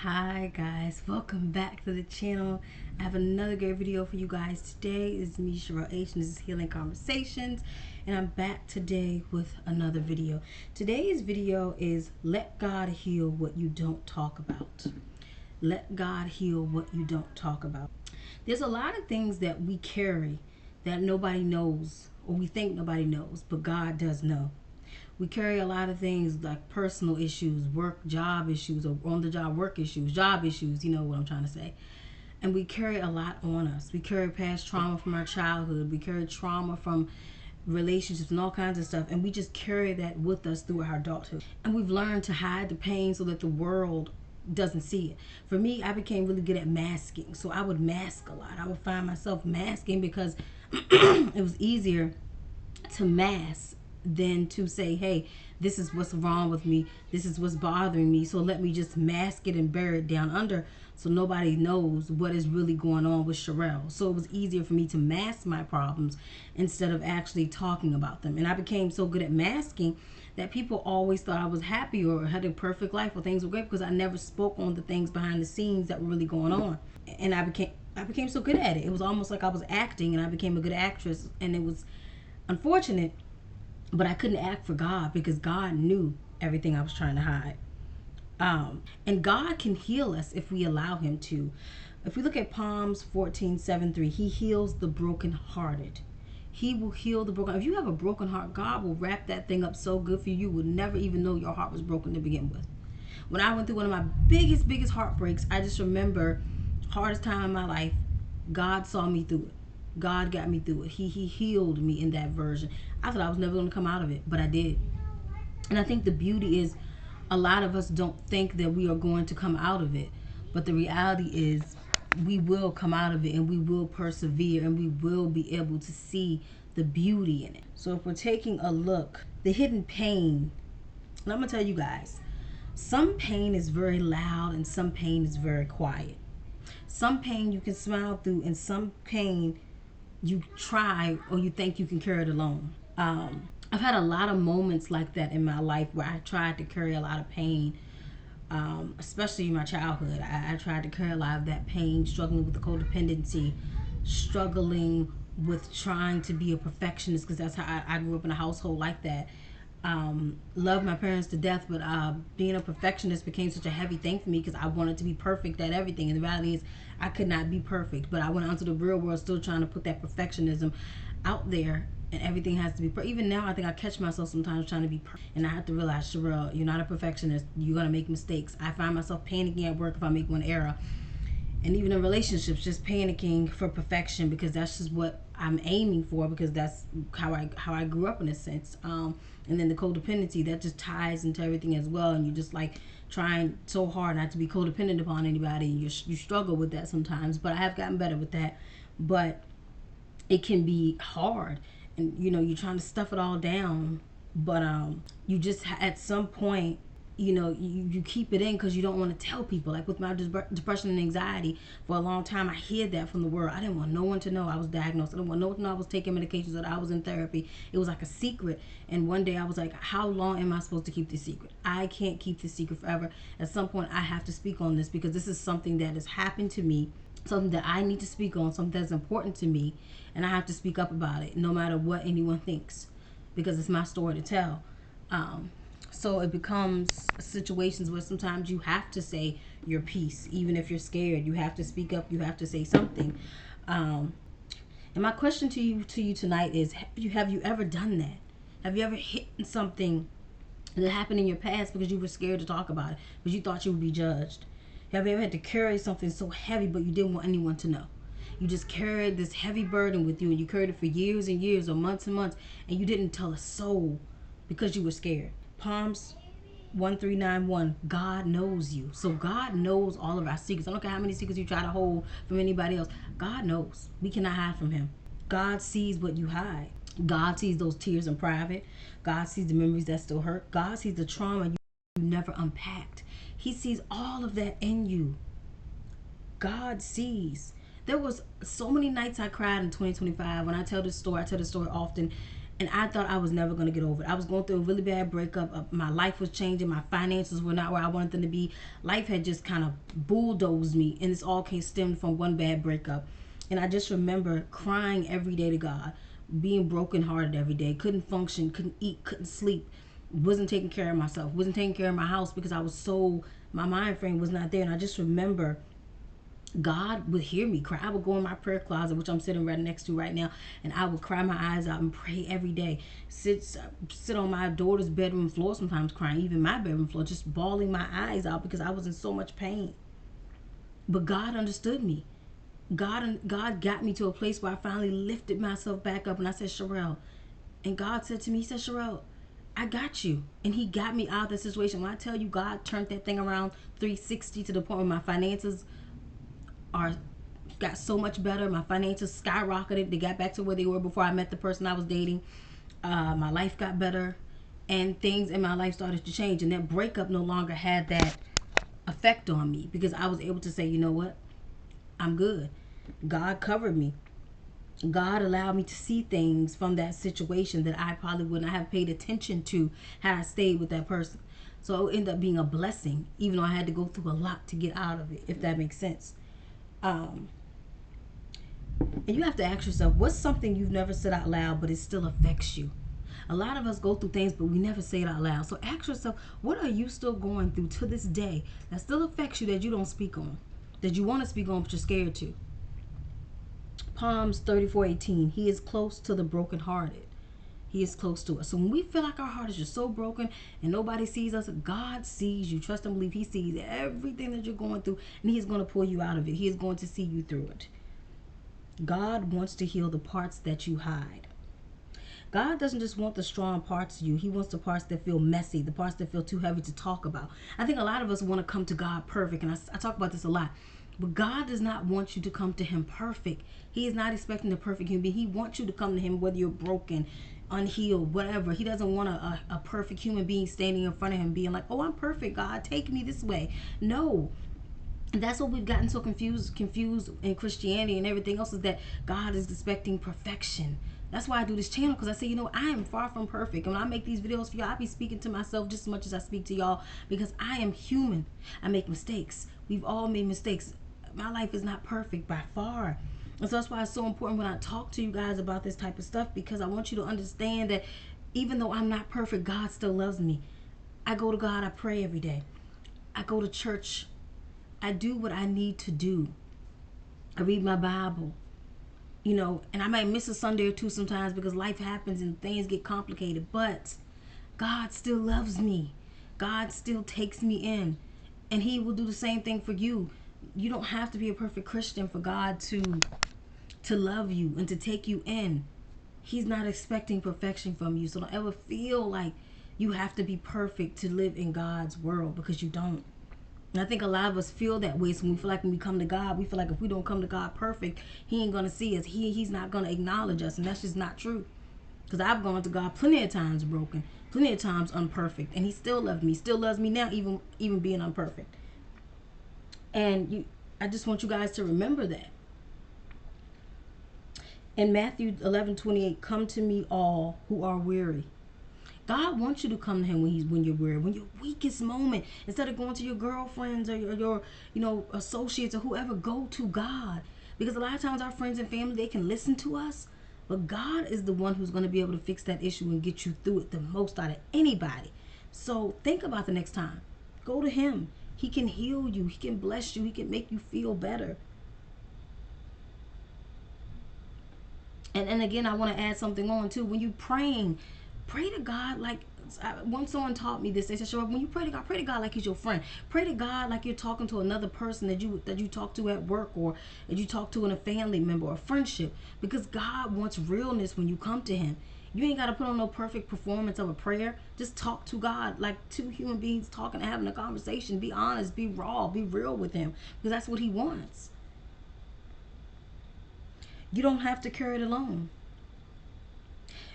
Hi guys, welcome back to the channel. I have another great video for you guys. Today is me, Sherelle H, and this is Healing Conversations, and I'm back today with another video. Today's video is let God heal what you don't talk about. Let God heal what you don't talk about. There's a lot of things that we carry that nobody knows, or we think nobody knows, but God does know. We carry a lot of things like personal issues, job issues, or on the job work issues, job issues, you know what I'm trying to say. And we carry a lot on us. We carry past trauma from our childhood. We carry trauma from relationships and all kinds of stuff. And we just carry that with us through our adulthood. And we've learned to hide the pain so that the world doesn't see it. For me, I became really good at masking. So I would mask a lot. I would find myself masking because it was easier to mask than to say, hey, this is what's wrong with me, this is what's bothering me, so let me just mask it and bury it down under so nobody knows what is really going on with Sherelle. So it was easier for me to mask my problems instead of actually talking about them. And I became so good at masking that people always thought I was happy or had a perfect life or things were great because I never spoke on the things behind the scenes that were really going on. And I became so good at it. It was almost like I was acting, and I became a good actress. And it was unfortunate, but I couldn't act for God because God knew everything I was trying to hide. And God can heal us if we allow him to. If we look at Psalms 14:7-3, he heals the brokenhearted. He will heal the broken. If you have a broken heart, God will wrap that thing up so good for you, you would never even know your heart was broken to begin with. When I went through one of my biggest heartbreaks, I just remember hardest time in my life, God saw me through it. God got me through it. He healed me in that version. I thought I was never going to come out of it, but I did. And I think the beauty is a lot of us don't think that we are going to come out of it. But the reality is we will come out of it, and we will persevere, and we will be able to see the beauty in it. So if we're taking a look, the hidden pain, and I'm going to tell you guys, some pain is very loud and some pain is very quiet. Some pain you can smile through, and some pain you try or you think you can carry it alone. I've had a lot of moments like that in my life where I tried to carry a lot of pain, especially in my childhood. I tried to carry a lot of that pain, struggling with the codependency, struggling with trying to be a perfectionist because that's how I grew up in a household like that. Loved my parents to death, but being a perfectionist became such a heavy thing for me because I wanted to be perfect at everything. And the reality is I could not be perfect, but I went out into the real world still trying to put that perfectionism out there, and everything has to be perfect. Even now I think I catch myself sometimes trying to be perfect, and I have to realize, Sherelle, you're not a perfectionist. You're going to make mistakes. I find myself panicking at work if I make one error, and even in relationships, just panicking for perfection because that's just what I'm aiming for, because that's how I grew up in a sense. And then the codependency that just ties into everything as well, and you just like trying so hard not to be codependent upon anybody. You struggle with that sometimes, but I have gotten better with that. But it can be hard, and you're trying to stuff it all down, but you just at some point you keep it in because you don't want to tell people. Like with my depression and anxiety, for a long time I hid that from the world. I didn't want no one to know I was diagnosed. I didn't want no one to know I was taking medications, that I was in therapy. It was like a secret. And one day I was like, how long am I supposed to keep this secret? I can't keep this secret forever. At some point I have to speak on this because this is something that has happened to me, something that I need to speak on, something that's important to me, and I have to speak up about it no matter what anyone thinks, because it's my story to tell. So it becomes situations where sometimes you have to say your piece, even if you're scared. You have to speak up. You have to say something. And my question to you tonight is: have you ever done that? Have you ever hit something that happened in your past because you were scared to talk about it, because you thought you would be judged? Have you ever had to carry something so heavy, but you didn't want anyone to know? You just carried this heavy burden with you, and you carried it for years and years or months and months, and you didn't tell a soul because you were scared. Psalms 1391, God knows you. So God knows all of our secrets. I don't care how many secrets you try to hold from anybody else. God knows. We cannot hide from him. God sees what you hide. God sees those tears in private. God sees the memories that still hurt. God sees the trauma you never unpacked. He sees all of that in you. God sees. There was so many nights I cried in 2025. When I tell this story, I tell this story often. And I thought I was never going to get over it. I was going through a really bad breakup. My life was changing. My finances were not where I wanted them to be. Life had just kind of bulldozed me. And this all came stemmed from one bad breakup. And I just remember crying every day to God, being brokenhearted every day. Couldn't function, couldn't eat, couldn't sleep. Wasn't taking care of myself. Wasn't taking care of my house because I was so, my mind frame was not there. And I just remember God would hear me cry. I would go in my prayer closet, which I'm sitting right next to right now, and I would cry my eyes out and pray every day. Sit on my daughter's bedroom floor, sometimes crying, even my bedroom floor, just bawling my eyes out because I was in so much pain. But God understood me. God got me to a place where I finally lifted myself back up, and I said, Sherelle. And God said to me, he said, Sherelle, I got you. And he got me out of the situation. When I tell you God turned that thing around 360 to the point where my finances got so much better. My finances skyrocketed. They got back to where they were before I met the person I was dating. My life got better, and things in my life started to change. And that breakup no longer had that effect on me because I was able to say, you know what? I'm good. God covered me. God allowed me to see things from that situation that I probably would not have paid attention to had I stayed with that person. So it ended up being a blessing, even though I had to go through a lot to get out of it, if that makes sense. And you have to ask yourself, what's something you've never said out loud but it still affects you? A lot of us go through things but we never say it out loud. So ask yourself, what are you still going through to this day that still affects you that you don't speak on, that you want to speak on but you're scared to? Psalms 34:18, he is close to the brokenhearted. He is close to us. So when we feel like our heart is just so broken and nobody sees us, God sees you. Trust and believe he sees everything that you're going through, and he's going to pull you out of it. He is going to see you through it. God wants to heal the parts that you hide. God doesn't just want the strong parts of you. He wants the parts that feel messy, the parts that feel too heavy to talk about. I think a lot of us want to come to God perfect, and I talk about this a lot. But God does not want you to come to him perfect. He is not expecting a perfect human being. He wants you to come to him whether you're broken, unhealed, whatever. He doesn't want a perfect human being standing in front of him being like, oh, I'm perfect, God, take me this way. No. That's what we've gotten so confused in Christianity and everything else, is that God is expecting perfection. That's why I do this channel, because I say, I am far from perfect. And when I make these videos for y'all, I be speaking to myself just as much as I speak to y'all, because I am human. I make mistakes. We've all made mistakes. My life is not perfect by far. And so that's why it's so important when I talk to you guys about this type of stuff, because I want you to understand that even though I'm not perfect, God still loves me. I go to God, I pray every day. I go to church. I do what I need to do. I read my Bible. And I might miss a Sunday or two sometimes because life happens and things get complicated. But God still loves me. God still takes me in. And he will do the same thing for you. You don't have to be a perfect Christian for God to love you and to take you in. He's not expecting perfection from you. So don't ever feel like you have to be perfect to live in God's world, because you don't. And I think a lot of us feel that way. So we feel like when we come to God, we feel like if we don't come to God perfect, he ain't going to see us. He's not going to acknowledge us. And that's just not true. Because I've gone to God plenty of times broken, plenty of times unperfect. And he still loved me. Still loves me now, even being unperfect. And I just want you guys to remember that. In Matthew 11:28, come to me all who are weary. God wants you to come to him when you're weary, when your weakest moment. Instead of going to your girlfriends or your associates or whoever, go to God. Because a lot of times our friends and family, they can listen to us, but God is the one who's going to be able to fix that issue and get you through it the most out of anybody. So think about the next time. Go to him. He can heal you. He can bless you. He can make you feel better. And again, I want to add something on too. When you're praying, pray to God like, once someone taught me this, they said, sure, when you pray to God like he's your friend. Pray to God like you're talking to another person that you talk to at work, or that you talk to in a family member or friendship. Because God wants realness when you come to him. You ain't got to put on no perfect performance of a prayer. Just talk to God like two human beings talking and having a conversation. Be honest, be raw, be real with him, because that's what he wants. You don't have to carry it alone.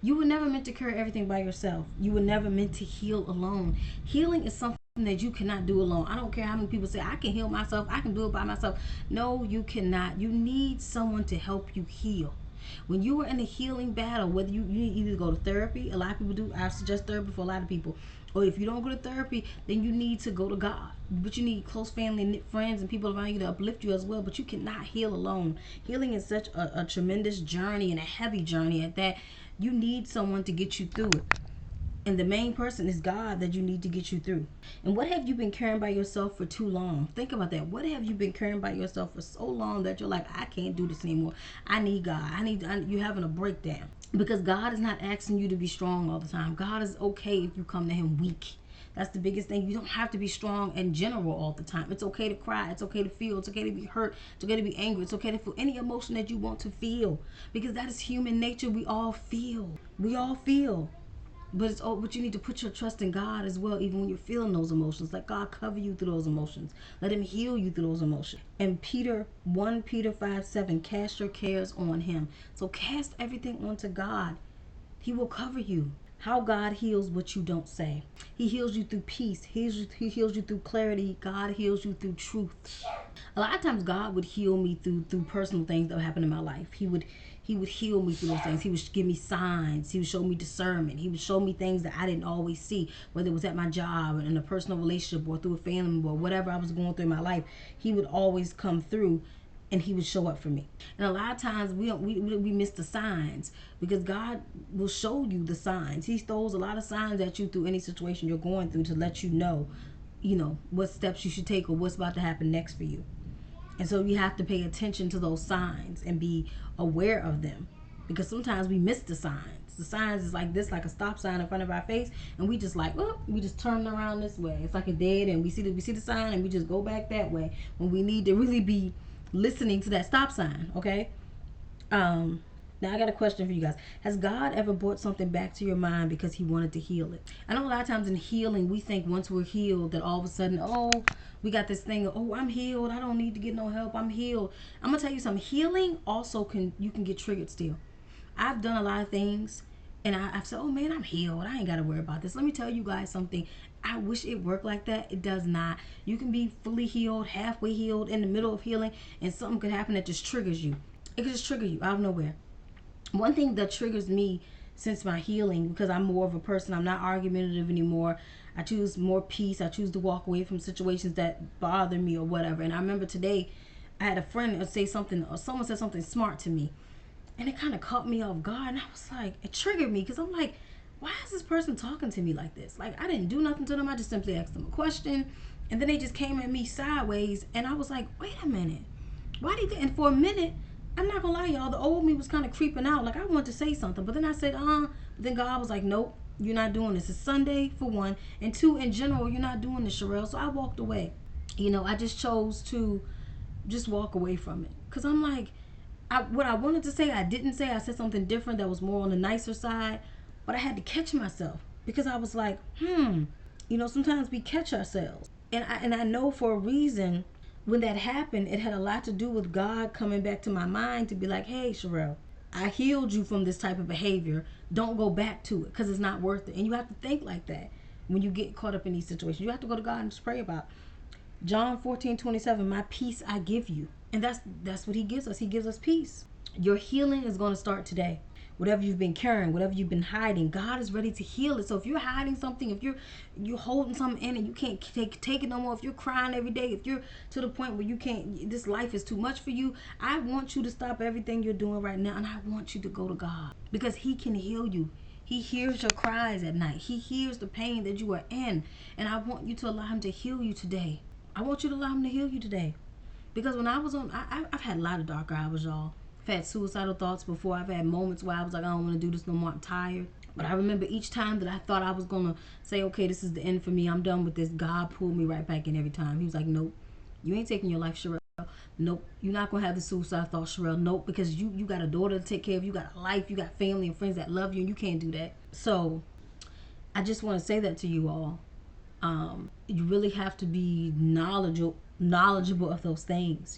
You were never meant to carry everything by yourself. You were never meant to heal alone. Healing is something that you cannot do alone. I don't care how many people say, I can heal myself, I can do it by myself. No, you cannot. You need someone to help you heal. When you are in a healing battle, whether you need either to go to therapy, a lot of people do. I suggest therapy for a lot of people. Or if you don't go to therapy, then you need to go to God. But you need close family and friends and people around you to uplift you as well. But you cannot heal alone. Healing is such a tremendous journey and a heavy journey at that. You need someone to get you through it. And the main person is God that you need to get you through. And what have you been carrying by yourself for too long? Think about that. What have you been carrying by yourself for so long that you're like, I can't do this anymore. I need God. You're having a breakdown. Because God is not asking you to be strong all the time. God is okay if you come to him weak. That's the biggest thing. You don't have to be strong in general all the time. It's okay to cry. It's okay to feel. It's okay to be hurt. It's okay to be angry. It's okay to feel any emotion that you want to feel. Because that is human nature. We all feel. We all feel. But you need to put your trust in God as well, even when you're feeling those emotions. Let God cover you through those emotions. Let him heal you through those emotions. And 1 Peter 5:7, cast your cares on him. So cast everything onto God. He will cover you. How God heals what you don't say. He heals you through peace. He heals you through clarity. God heals you through truth. A lot of times God would heal me through personal things that happen in my life. He would heal me through those things. He would give me signs. He would show me discernment. He would show me things that I didn't always see, whether it was at my job, in a personal relationship, or through a family member, or whatever I was going through in my life. He would always come through and he would show up for me. And a lot of times we miss the signs, because God will show you the signs. He throws a lot of signs at you through any situation you're going through to let you know what steps you should take or what's about to happen next for you. And so you have to pay attention to those signs and be aware of them, because sometimes we miss the signs. The signs is like this, like a stop sign in front of our face, and we just like, well, we just turn around this way. It's like a dead end. We see the sign and we just go back that way when we need to really be listening to that stop sign. Okay. Now I got a question for you guys. Has God ever brought something back to your mind because he wanted to heal it? I know a lot of times in healing, we think once we're healed that all of a sudden, oh, we got this thing of, oh, I'm healed. I don't need to get no help. I'm healed. I'm going to tell you something. Healing also you can get triggered still. I've done a lot of things and I've said, oh man, I'm healed. I ain't got to worry about this. Let me tell you guys something. I wish it worked like that. It does not. You can be fully healed, halfway healed, in the middle of healing, and something could happen that just triggers you. It could just trigger you out of nowhere. One thing that triggers me since my healing, because I'm more of a person, I'm not argumentative anymore. I choose more peace. I choose to walk away from situations that bother me or whatever. And I remember today, I had a friend say something, or someone said something smart to me, and it kind of caught me off guard. And I was like, it triggered me, because I'm like, why is this person talking to me like this? Like, I didn't do nothing to them. I just simply asked them a question, and then they just came at me sideways, and I was like, wait a minute, why did they? And for a minute, I'm not gonna lie, y'all, the old me was kind of creeping out. Like, I wanted to say something, but then I said, but then God was like, nope, you're not doing this. It's Sunday, for one, and two, in general, you're not doing this, Sherelle. So I walked away. I just chose to just walk away from it, because I'm like, what I wanted to say, I didn't say. I said something different that was more on the nicer side, but I had to catch myself, because I was like, sometimes we catch ourselves, and I know for a reason. When that happened, it had a lot to do with God coming back to my mind to be like, hey, Sherelle, I healed you from this type of behavior. Don't go back to it, because it's not worth it. And you have to think like that when you get caught up in these situations. You have to go to God and just pray about John 14:27. My peace I give you. And that's what he gives us. He gives us peace. Your healing is going to start today. Whatever you've been carrying, whatever you've been hiding, God is ready to heal it. So if you're hiding something, if you're holding something in and you can't take it no more, if you're crying every day, if you're to the point where you can't, this life is too much for you, I want you to stop everything you're doing right now, and I want you to go to God, because he can heal you. He hears your cries at night. He hears the pain that you are in, and I want you to allow him to heal you today. I want you to allow him to heal you today. Because when I was I've had a lot of dark hours, y'all. I've had suicidal thoughts before. I've had moments where I was like, I don't want to do this no more. I'm tired. But I remember each time that I thought I was going to say, okay, this is the end for me. I'm done with this. God pulled me right back in every time. He was like, nope, you ain't taking your life, Sherelle. Nope, you're not going to have the suicide thought, Sherelle. Nope, because you got a daughter to take care of. You got a life. You got family and friends that love you, and you can't do that. So I just want to say that to you all. You really have to be knowledgeable of those things,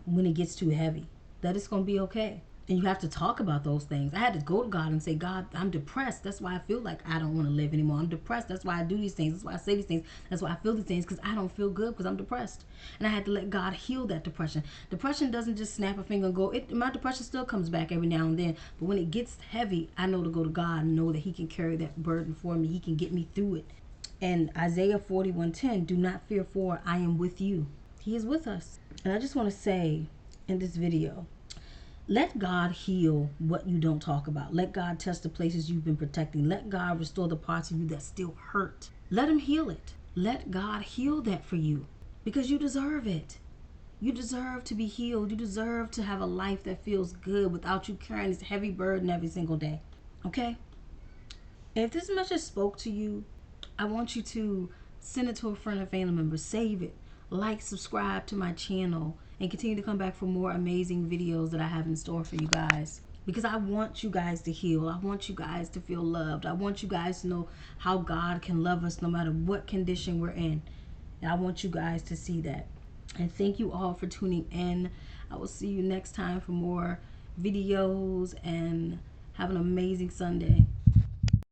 when it gets too heavy, that it's going to be okay. And you have to talk about those things. I had to go to God and say, God, I'm depressed. That's why I feel like I don't want to live anymore. I'm depressed. That's why I do these things. That's why I say these things. That's why I feel these things, because I don't feel good because I'm depressed. And I had to let God heal that depression. Depression doesn't just snap a finger and go. My depression still comes back every now and then. But when it gets heavy, I know to go to God and know that he can carry that burden for me. He can get me through it. And Isaiah 41:10, do not fear, for I am with you. He is with us. And I just want to say in this video, let God heal what you don't talk about. Let God touch the places you've been protecting. Let God restore the parts of you that still hurt. Let him heal it. Let God heal that for you, because you deserve it. You deserve to be healed. You deserve to have a life that feels good without you carrying this heavy burden every single day. Okay? If this message spoke to you, I want you to send it to a friend or family member. Save it. Like, subscribe to my channel, and continue to come back for more amazing videos that I have in store for you guys. Because I want you guys to heal. I want you guys to feel loved. I want you guys to know how God can love us no matter what condition we're in. And I want you guys to see that. And thank you all for tuning in. I will see you next time for more videos, and have an amazing Sunday.